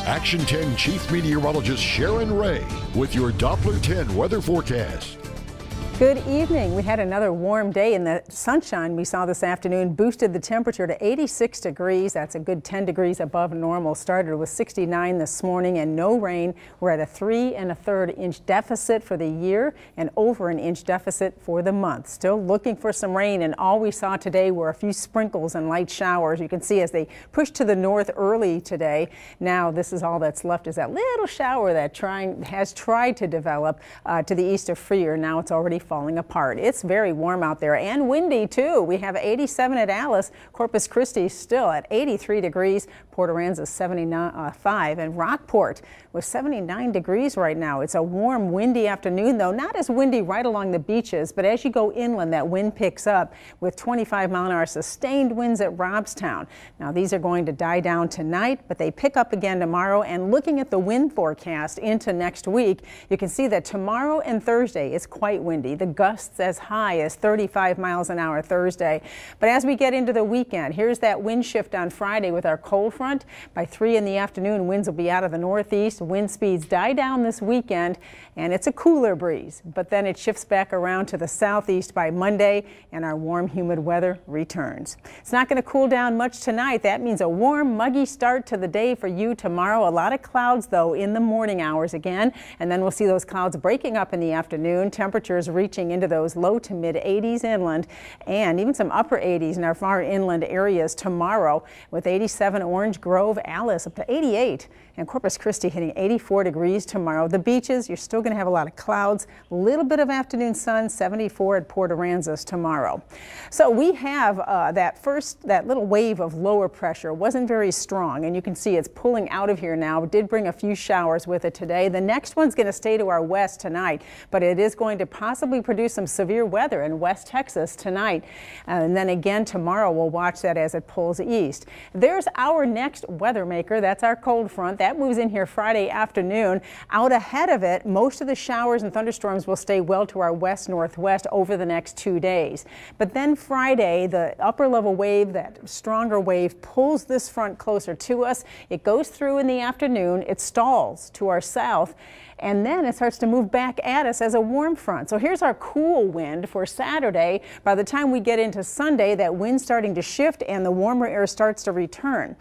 Action 10 Chief Meteorologist Sharon Ray with your Doppler 10 weather forecast. Good evening. We had another warm day, and the sunshine we saw this afternoon boosted the temperature to 86 degrees. That's a good 10 degrees above normal. Started with 69 this morning and no rain. We're at a 3 1/3 inch deficit for the year and over an inch deficit for the month. Still looking for some rain, and all we saw today were a few sprinkles and light showers. You can see as they pushed to the north early today. Now this is all that's left, is that little shower that has tried to develop to the east of Freer. Now it's already falling apart. It's very warm out there and windy too. We have 87 at Alice. Corpus Christi still at 83 degrees. Port Aransas 75 and Rockport with 79 degrees right now. It's a warm, windy afternoon though. Not as windy right along the beaches, but as you go inland, that wind picks up with 25-mile-an-hour sustained winds at Robstown. Now these are going to die down tonight, but they pick up again tomorrow. And looking at the wind forecast into next week, you can see that tomorrow and Thursday is quite windy. The gusts as high as 35 miles an hour Thursday. But as we get into the weekend, here's that wind shift on Friday with our cold front. By 3 in the afternoon, winds will be out of the northeast. Wind speeds die down this weekend, and it's a cooler breeze. But then it shifts back around to the southeast by Monday, and our warm, humid weather returns. It's not going to cool down much tonight. That means a warm, muggy start to the day for you tomorrow. A lot of clouds, though, in the morning hours again, and then we'll see those clouds breaking up in the afternoon. Temperatures reaching into those low to mid 80s inland and even some upper 80s in our far inland areas tomorrow, with 87 Orange Grove, Alice up to 88, and Corpus Christi hitting 84 degrees tomorrow. The beaches, you're still going to have a lot of clouds, a little bit of afternoon sun, 74 at Port Aransas tomorrow. So we have that little wave of lower pressure wasn't very strong, and you can see it's pulling out of here now. It did bring a few showers with it today. The next one's going to stay to our west tonight, but it is going to possibly produce some severe weather in West Texas tonight. And then again tomorrow, we'll watch that as it pulls east. There's our next weather maker. That's our cold front. That moves in here Friday afternoon. Out ahead of it, most of the showers and thunderstorms will stay well to our west-northwest over the next 2 days. But then Friday, the upper level wave, that stronger wave, pulls this front closer to us. It goes through in the afternoon. It stalls to our south, and then it starts to move back at us as a warm front. So here's our cool wind for Saturday. By the time we get into Sunday, that wind's starting to shift and the warmer air starts to return.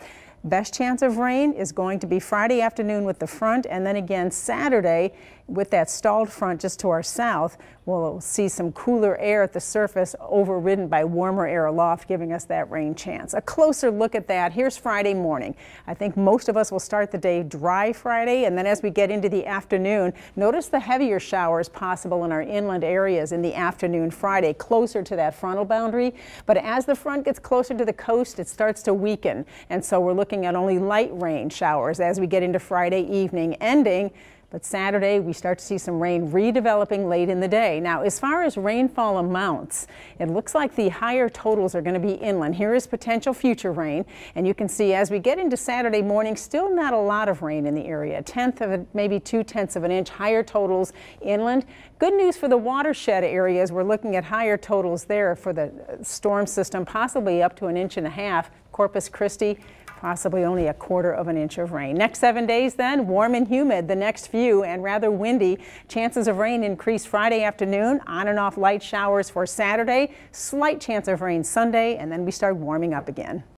Best chance of rain is going to be Friday afternoon with the front, and then again Saturday with that stalled front just to our south. We'll see some cooler air at the surface overridden by warmer air aloft, giving us that rain chance. A closer look at that. Here's Friday morning. I think most of us will start the day dry Friday, and then as we get into the afternoon, notice the heavier showers possible in our inland areas in the afternoon Friday, closer to that frontal boundary. But as the front gets closer to the coast, it starts to weaken, and so we're looking at only light rain showers as we get into Friday evening ending. But Saturday, we start to see some rain redeveloping late in the day. Now, as far as rainfall amounts, it looks like the higher totals are going to be inland. Here is potential future rain. And you can see as we get into Saturday morning, still not a lot of rain in the area. Maybe 2/10 of an inch, higher totals inland. Good news for the watershed areas. We're looking at higher totals there for the storm system, possibly up to 1.5 inches. Corpus Christi, possibly only 1/4 inch of rain. Next 7 days then, warm and humid the next few and rather windy. Chances of rain increase Friday afternoon, on and off light showers for Saturday, slight chance of rain Sunday, and then we start warming up again.